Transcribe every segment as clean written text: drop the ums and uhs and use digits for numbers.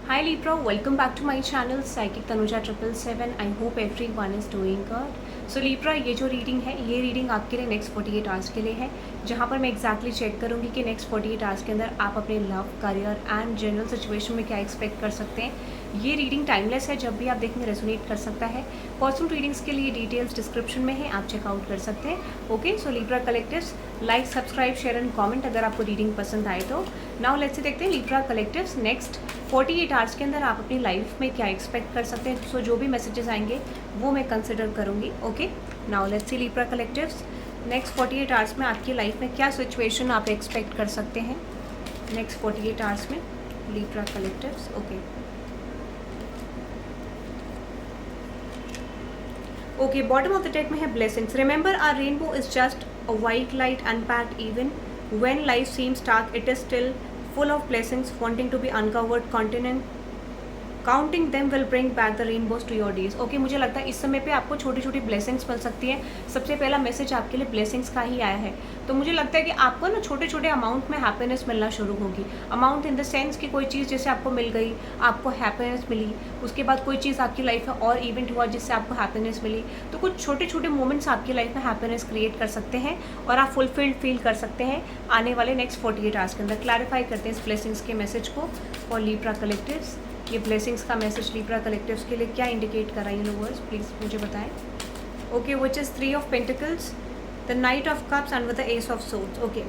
Hi Libra, welcome back to my channel Psychic Tanuja 777. I hope everyone is doing good. So Libra, ये जो reading है ये reading आपके लिए next 48 hours के लिए है, जहाँ पर मैं एग्जैक्टली चेक करूँगी कि नेक्स्ट 48 आवर्स के अंदर आप अपने love, career and general situation में क्या एक्सपेक्ट कर सकते हैं। ये रीडिंग टाइमलेस है, जब भी आप देखेंगे रेजोनेट कर सकता है। पर्सनल रीडिंग्स के लिए डिटेल्स डिस्क्रिप्शन में है, आप चेकआउट कर सकते हैं। Okay, so Libra collectives, like, subscribe, share and comment अगर आपको रीडिंग पसंद आए तो। नाउ लेट्स से देखते हैं लिब्रा कलेक्टिव्स नेक्स्ट 48 आवर्स के अंदर आप अपनी लाइफ में क्या एक्सपेक्ट कर सकते हैं। सो जो भी मैसेजेस आएंगे वो मैं कंसिडर करूँगी। Okay, now let's see Libra collectives next 48 hours में आपकी लाइफ में क्या सिचुएशन आप एक्सपेक्ट कर सकते हैं नेक्स्ट 48 आवर्स में Libra collectives. Okay, bottom of the deck में है blessings. Remember our rainbow is just a white light unpacked even when life seems dark it is still full of blessings wanting to be uncovered continent counting them will bring back the rainbows to your days. Okay, मुझे लगता है इस समय पे आपको छोटी छोटी blessings मिल सकती है। सबसे पहला मैसेज आपके लिए ब्लेसिंग्स का ही आया है, तो मुझे लगता है कि आपको ना छोटे छोटे अमाउंट में हैप्पीनेस मिलना शुरू होगी। अमाउंट इन द सेंस कि कोई चीज़ जैसे आपको मिल गई, आपको हैप्पीनेस मिली, उसके बाद कोई चीज़ आपकी लाइफ में और इवेंट हुआ जिससे आपको हैप्पीनेस मिली, तो कुछ छोटे छोटे मोमेंट्स आपकी लाइफ में हैप्पीनेस क्रिएट कर सकते हैं और आप फुलफिल्ड फील कर सकते हैं आने वाले नेक्स्ट 48 आवर्स के अंदर। क्लैरिफाई करते हैं इस ब्लेसिंग्स के मैसेज को फॉर लिब्रा कलेक्टिव्स। ये ब्लेसिंग्स का मैसेज लिब्रा कलेक्टिव्स के लिए क्या इंडिकेट कर रहा है यूनिवर्स, प्लीज़ मुझे बताएं। Okay, which is 3 of pentacles, the night of cups and with the S of swords. Okay,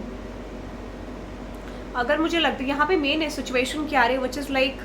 अगर मुझे लगता है यहाँ पे मेन सिचुएशन क्या आ रही है विच इज़ लाइक,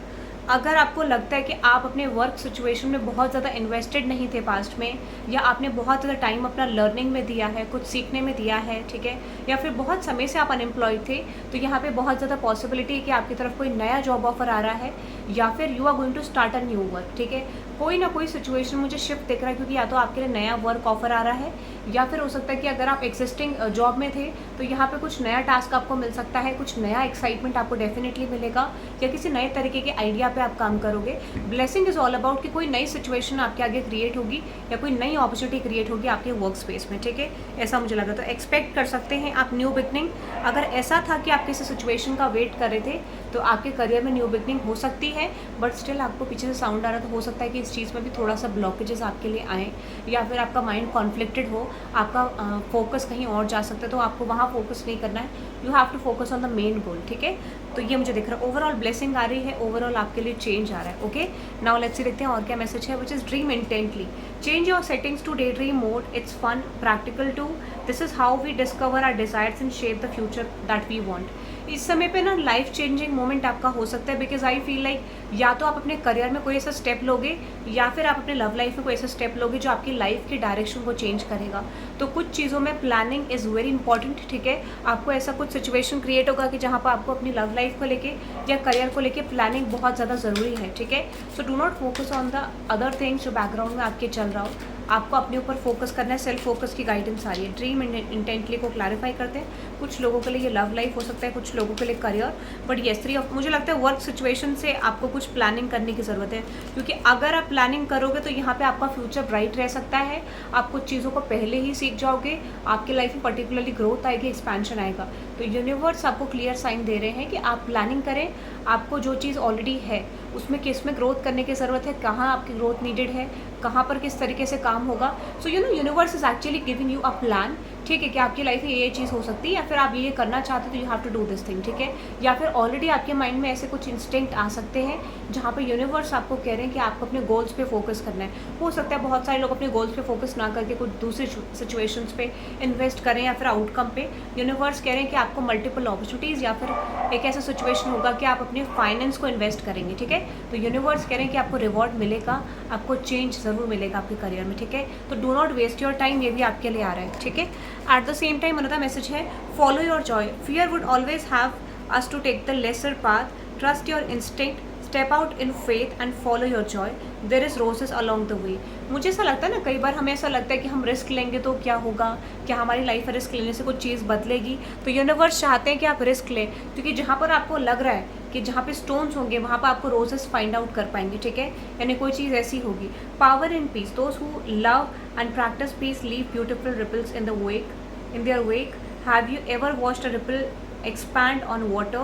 अगर आपको लगता है कि आप अपने वर्क सिचुएशन में बहुत ज़्यादा इन्वेस्टेड नहीं थे पास्ट में, या आपने बहुत ज़्यादा टाइम अपना लर्निंग में दिया है, कुछ सीखने में दिया है, ठीक है, या फिर बहुत समय से आप अनएम्प्लॉयड थे, तो यहाँ पे बहुत ज़्यादा पॉसिबिलिटी है कि आपकी तरफ कोई नया जॉब ऑफर आ रहा है, या फिर you are going to start a new work. ठीक है, कोई ना कोई सिचुएशन मुझे शिफ्ट दिख रहा है, क्योंकि या तो आपके लिए नया वर्क ऑफर आ रहा है, या फिर हो सकता है कि अगर आप एक्सिस्टिंग जॉब में थे तो यहाँ पे कुछ नया टास्क आपको मिल सकता है, कुछ नया एक्साइटमेंट आपको डेफिनेटली मिलेगा, या किसी नए तरीके के आइडिया पे आप काम करोगे। ब्लेसिंग इज ऑल अबाउट कि कोई नई सिचुएशन आपके आगे क्रिएट होगी या कोई नई अपॉर्चुनिटी क्रिएट होगी आपके वर्क स्पेस में। ठीक है, ऐसा मुझे लगा, तो एक्सपेक्ट कर सकते हैं आप न्यू बिगनिंग। अगर ऐसा था कि आप किसी सिचुएशन का वेट कर रहे थे तो आपके करियर में न्यू बिगनिंग हो सकती है, बट स्टिल आपको पीछे से साउंड आ रहा, तो हो सकता है कि इस चीज़ में भी थोड़ा सा ब्लॉकेजेस आपके लिए आए, या फिर आपका माइंड कॉन्फ्लिक्टेड हो, आपका फोकस कहीं और जा सकता है, तो आपको वहाँ फोकस नहीं करना है, you have to focus on the main goal. ठीक है, तो ये मुझे दिख रहा है। ओवरऑल ब्लेसिंग आ रही है, ओवरऑल आपके लिए चेंज आ रहा है। ओके, नाउ लेट्स सी देखते हैं और क्या मैसेज है, which is dream intently, change your settings to daydream mode, it's fun, practical too, this is how we discover our desires and shape the future that we want. इस समय पे ना life changing moment आपका हो सकता है, because I feel like या तो आप अपने करियर में कोई ऐसा स्टेप लोगे, या फिर आप अपने लव लाइफ में कोई ऐसा स्टेप लोगे जो आपकी लाइफ की डायरेक्शन को चेंज करेगा। तो कुछ चीज़ों में प्लानिंग इज़ वेरी इंपॉर्टेंट। ठीक है, आपको ऐसा कुछ सिचुएशन क्रिएट होगा कि जहाँ पर आपको अपनी लव लाइफ को लेके या करियर को लेके प्लानिंग बहुत ज़्यादा ज़रूरी है। ठीक है, so do not focus on the other things जो बैकग्राउंड में आपके चल रहा हो, आपको अपने ऊपर फोकस करना है। सेल्फ फोकस की गाइडेंस आ रही है। ड्रीम इंटेंटली को क्लैरिफाई करते हैं, कुछ लोगों के लिए ये लव लाइफ हो सकता है, कुछ लोगों के लिए करियर, बट ये 3 ऑफ, मुझे लगता है वर्क सिचुएशन से आपको कुछ प्लानिंग करने की ज़रूरत है, क्योंकि अगर आप प्लानिंग करोगे तो यहाँ पे आपका फ्यूचर ब्राइट रह सकता है। आप कुछ चीज़ों को पहले ही सीख जाओगे, आपकी लाइफ में पर्टिकुलरली ग्रोथ आएगी, एक्सपेंशन आएगा। तो यूनिवर्स आपको क्लियर साइन दे रहे हैं कि आप प्लानिंग करें, आपको जो चीज़ ऑलरेडी है उसमें किस में ग्रोथ करने की ज़रूरत है, कहाँ आपकी ग्रोथ नीडेड है, कहाँ पर किस तरीके से काम होगा। So you know universe is actually giving you a plan. ठीक है, कि आपकी लाइफ में ये चीज़ हो सकती है, या फिर आप ये करना चाहते हो तो you have to do this thing. ठीक है, या फिर ऑलरेडी आपके माइंड में ऐसे कुछ इंस्टिंक्ट आ सकते हैं जहाँ पे यूनिवर्स आपको कह रहे हैं कि आपको अपने गोल्स पे फोकस करना है। हो सकता है बहुत सारे लोग अपने गोल्स पे फोकस ना करके कुछ दूसरी सिचुएशंस पे इन्वेस्ट करें, या फिर आउटकम पे। यूनिवर्स कह रहे हैं कि आपको मल्टीपल अपॉर्चुनिटीज़, या फिर एक ऐसा सिचुएशन होगा कि आप अपने फाइनेंस को इन्वेस्ट करेंगे। ठीक है, तो यूनिवर्स कह रहे हैं कि आपको रिवॉर्ड मिलेगा, आपको चेंज ज़रूर मिलेगा आपके करियर में। ठीक है, तो do not waste your time, ये भी आपके लिए आ रहा है। ठीक है, at the same time another message है, follow your joy, fear would always have us to take the lesser path, trust your instinct, step out in faith and follow your joy, there is roses along the way. मुझे ऐसा लगता है ना, कई बार हमें ऐसा लगता है कि हम रिस्क लेंगे तो क्या होगा, क्या हमारी लाइफ में रिस्क लेने से कुछ चीज़ बदलेगी। तो यूनिवर्स चाहते हैं कि आप रिस्क लें, क्योंकि जहाँ पर आपको लग रहा है कि जहाँ पे स्टोन्स होंगे वहाँ पर आपको रोजेस फाइंड आउट कर पाएंगे। ठीक है, यानी कोई चीज़ ऐसी होगी। Power in peace, those who love and practice peace leave beautiful ripples in the wake, in their wake. Have you ever watched a ripple expand on water?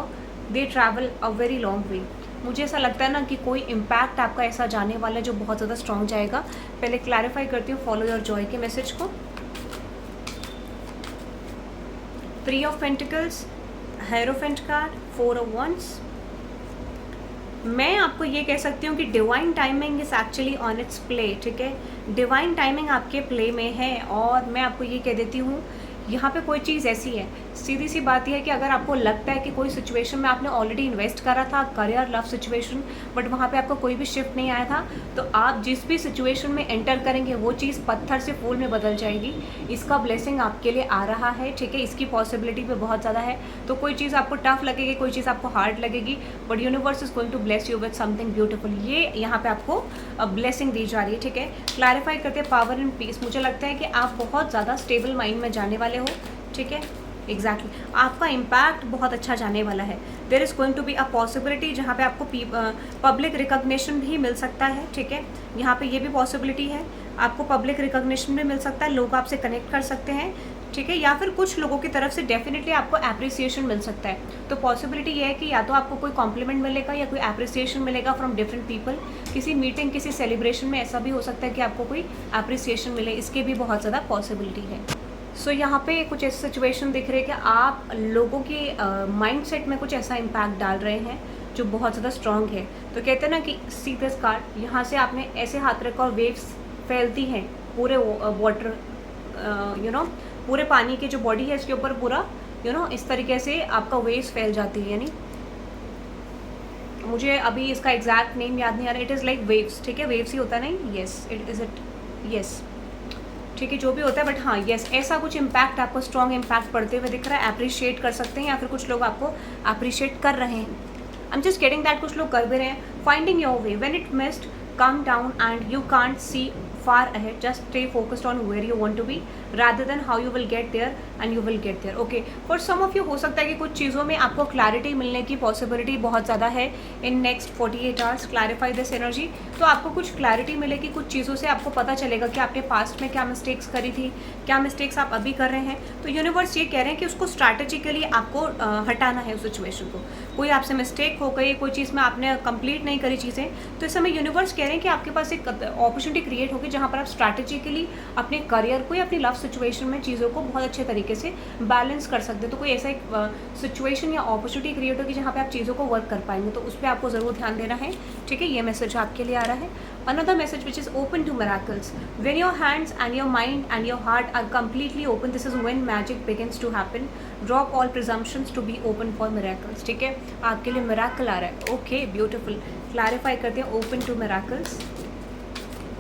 They travel a very long way. मुझे ऐसा लगता है ना कि कोई impact आपका ऐसा जाने वाला है जो बहुत ज़्यादा स्ट्रॉन्ग जाएगा। पहले क्लैरिफाई करती हूँ फॉलो योर जॉय के मैसेज को। 3 of pentacles, hierophant card, 4 of wands. मैं आपको ये कह सकती हूँ कि divine timing is actually on it's play, ठीक है। डिवाइन टाइमिंग आपके प्ले में है और मैं आपको ये कह देती हूँ यहाँ पे कोई चीज़ ऐसी है, सीधी सी बात यह है कि अगर आपको लगता है कि कोई सिचुएशन में आपने ऑलरेडी इन्वेस्ट करा था, करियर लव सिचुएशन, बट वहाँ पे आपको कोई भी शिफ्ट नहीं आया था, तो आप जिस भी सिचुएशन में एंटर करेंगे वो चीज़ पत्थर से फूल में बदल जाएगी। इसका ब्लेसिंग आपके लिए आ रहा है, ठीक है। इसकी पॉसिबिलिटी भी बहुत ज़्यादा है। तो कोई चीज़ आपको टफ लगेगी, कोई चीज़ आपको हार्ड लगेगी, but universe is going to bless you with something beautiful. ये यहाँ पे आपको ब्लेसिंग दी जा रही है, ठीक है। क्लैरिफाई करते हैं पावर एंड पीस। मुझे लगता है कि आप बहुत ज़्यादा स्टेबल माइंड में जाने वाले हो, ठीक है। एग्जैक्टली आपका इम्पैक्ट बहुत अच्छा जाने वाला है। There is going to be a possibility जहाँ पे आपको पब्लिक रिकॉग्निशन भी मिल सकता है, ठीक है। यहाँ पे ये भी पॉसिबिलिटी है, आपको पब्लिक रिकॉग्निशन भी मिल सकता है, लोग आपसे कनेक्ट कर सकते हैं, ठीक है। या फिर कुछ लोगों की तरफ से डेफिनेटली आपको अप्रिसिएशन मिल सकता है। तो पॉसिबिलिटी ये है कि या तो आपको कोई कॉम्प्लीमेंट मिलेगा या कोई अप्रिसिएशन मिलेगा फ्रॉम डिफरेंट पीपल। किसी मीटिंग, किसी सेलिब्रेशन में ऐसा भी हो सकता है कि आपको कोई अप्रिसिएशन मिले, इसके भी बहुत ज़्यादा पॉसिबिलिटी है। सो यहाँ पे कुछ ऐसी सिचुएशन दिख रही है कि आप लोगों की माइंडसेट में कुछ ऐसा इम्पैक्ट डाल रहे हैं जो बहुत ज़्यादा स्ट्रॉन्ग है। तो कहते हैं ना कि सी दिस कार्ड, यहाँ से आपने ऐसे हाथ रखा और वेव्स फैलती हैं पूरे वाटर, पूरे पानी की जो बॉडी है इसके ऊपर पूरा इस तरीके से आपका वेव्स फैल जाती है। यानी मुझे अभी इसका एग्जैक्ट नेम याद नहीं आ रहा, इट इज़ लाइक वेव्स, ठीक है। वेव्स ही होता है नहीं, yes it is it, yes, ठीक है, जो भी होता है, बट हाँ यस, ऐसा कुछ इम्पैक्ट आपको स्ट्रॉन्ग इम्पैक्ट पड़ते हुए दिख रहा है। अप्रिशिएट कर सकते हैं या फिर कुछ लोग आपको अप्रिशिएट कर रहे हैं। I am just getting that, कुछ लोग कर भी रहे हैं। Finding your way when it missed, come down and you can't see far ahead, just stay focused on where you want to be rather than how you will get there, and you will get there, okay। for some of you हो सकता है कि कुछ चीज़ों में आपको clarity मिलने की पॉसिबिलिटी बहुत ज़्यादा है in next 48 hours. Clarify this energy, तो आपको कुछ क्लैरिटी मिलेगी, कुछ चीज़ों से आपको पता चलेगा कि आपने पास्ट में क्या मिस्टेक्स करी थी, क्या मिस्टेक्स आप अभी कर रहे हैं। तो यूनिवर्स ये कह रहे हैं कि उसको स्ट्रैटेजिकली आपको हटाना है उस सिचुएशन को। कोई आपसे मिस्टेक हो गई, कोई चीज़ में आपने कंप्लीट नहीं करी चीज़ें, तो इस समय यूनिवर्स कह रहे हैं कि आपके पास एक अपॉर्चुनिटी क्रिएट होगी जहाँ पर आप स्ट्रैटेजिकली अपने करियर को या अपनी लव सिचुएशन में चीज़ों को बहुत अच्छे तरीके से बैलेंस कर सकते हैं। तो कोई ऐसा एक सिचुएशन या अपॉर्चुनिटी क्रिएट होगी जहाँ पे आप चीज़ों को वर्क कर पाएंगे, तो उस पर आपको ज़रूर ध्यान देना है, ठीक है। ये मैसेज आपके लिए आ रहा है। Another message which is open to miracles. When your hands and your mind and your heart are completely open, this is when magic begins to happen. Drop all presumptions to be open for miracles. ठीक है, आपके लिए miracle आ रहा है। Okay, beautiful. Clarify करते हैं open to miracles.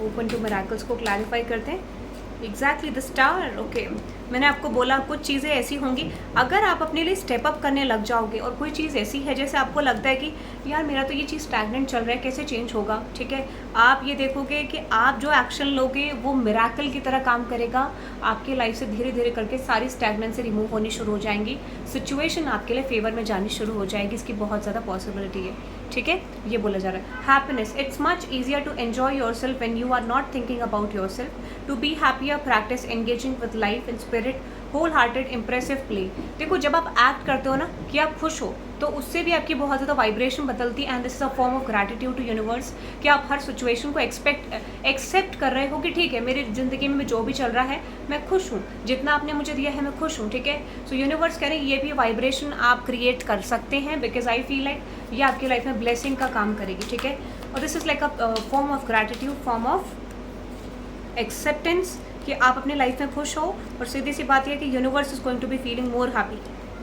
Open to miracles को clarify करते हैं। Exactly the star, okay. मैंने आपको बोला कुछ चीज़ें ऐसी होंगी, अगर आप अपने लिए स्टेप अप करने लग जाओगे और कोई चीज़ ऐसी है जैसे आपको लगता है कि यार मेरा तो ये चीज़ स्टैग्नेंट चल रहा है, कैसे चेंज होगा, ठीक है। आप ये देखोगे कि आप जो एक्शन लोगे वो मिराकल की तरह काम करेगा। आपके लाइफ से धीरे धीरे करके सारी स्टैग्नेंसी रिमूव होनी शुरू हो जाएंगी, सिचुएशन आपके लिए फेवर में जानी शुरू हो जाएगी। इसकी बहुत ज़्यादा पॉसिबिलिटी है, ठीक है। ये बोला जा रहा है happiness, it's much easier to enjoy yourself when you are not thinking about yourself. To be happier practice engaging with life in spirit, wholehearted impressive play. देखो जब आप एक्ट करते हो ना कि आप खुश हो, तो उससे भी आपकी बहुत ज़्यादा वाइब्रेशन बदलती है। And this is a form of gratitude to universe कि आप हर सिचुएशन को एक्सेप्ट कर रहे हो कि ठीक है, मेरी ज़िंदगी में जो भी चल रहा है मैं खुश हूँ, जितना आपने मुझे दिया है मैं खुश हूँ, ठीक है। सो यूनिवर्स कह रहे हैं ये भी वाइब्रेशन आप क्रिएट कर सकते हैं, बिकॉज आई फील लाइक ये आपकी लाइफ में ब्लेसिंग का काम करेगी, ठीक है। और this is like a form of gratitude, form of acceptance कि आप अपनी लाइफ में खुश हो। और सीधी सी बात यह है कि universe is going to be feeling more happy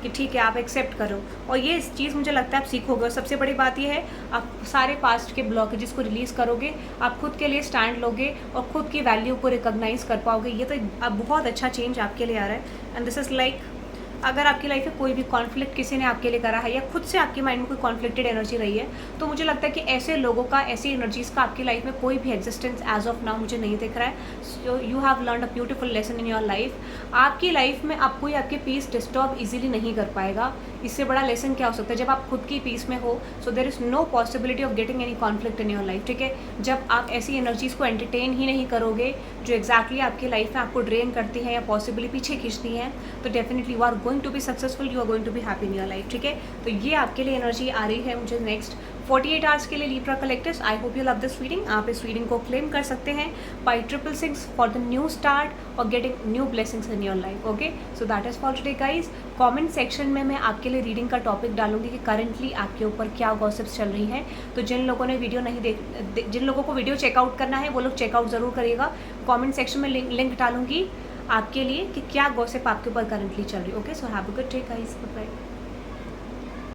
कि ठीक है आप एक्सेप्ट करो, और ये चीज़ मुझे लगता है आप सीखोगे। और सबसे बड़ी बात यह है आप सारे पास्ट के ब्लॉकेजेस को रिलीज़ करोगे, आप खुद के लिए स्टैंड लोगे और खुद की वैल्यू को रिकॉग्नाइज कर पाओगे। ये तो अब बहुत अच्छा चेंज आपके लिए आ रहा है। एंड दिस इज़ लाइक अगर आपकी लाइफ में कोई भी कॉन्फ्लिक्ट किसी ने आपके लिए करा है या खुद से आपके माइंड में कोई कॉन्फ्लिक्टेड एनर्जी रही है, तो मुझे लगता है कि ऐसे लोगों का, ऐसी एनर्जीज़ का आपकी लाइफ में कोई भी एग्जिस्टेंस एज ऑफ नाउ मुझे नहीं दिख रहा है। So you have learn a beautiful lesson in your life. आपकी लाइफ में अब कोई आपके पीस डिस्टर्ब इजीली नहीं कर पाएगा। इससे बड़ा लेसन क्या हो सकता है जब आप खुद की पीस में हो। So there is no possibility of getting any conflict in your life, ठीक है। जब आप ऐसी एनर्जीज़ को एंटरटेन ही नहीं करोगे जो एग्जैक्टली आपकी लाइफ में आपको ड्रेन करती हैं या पॉसिबली पीछे खींचती हैं, तो definitely you are going going to be successful, you are going to be happy in your life, ठीक है। तो ये आपके लिए एनर्जी आ रही है मुझे नेक्स्ट 48 आवर्स के लिए Libra collectors. I hope you love this reading. आप इस रीडिंग को क्लेम कर सकते हैं by 666 for the new start और getting new blessings in your life. Okay, so that is for today guys. Comment section में मैं आपके लिए रीडिंग का टॉपिक डालूंगी कि करंटली आपके ऊपर क्या गॉसिप्स चल रही हैं। तो जिन लोगों ने वीडियो नहीं जिन लोगों को वीडियो चेकआउट करना है वो लोग चेकआउट ज़रूर करिएगा। कमेंट सेक्शन में लिंक डालूंगी आपके लिए कि क्या गॉसिप आपके ऊपर करंटली चल रही है। Okay, so have a good day guys, bye bye.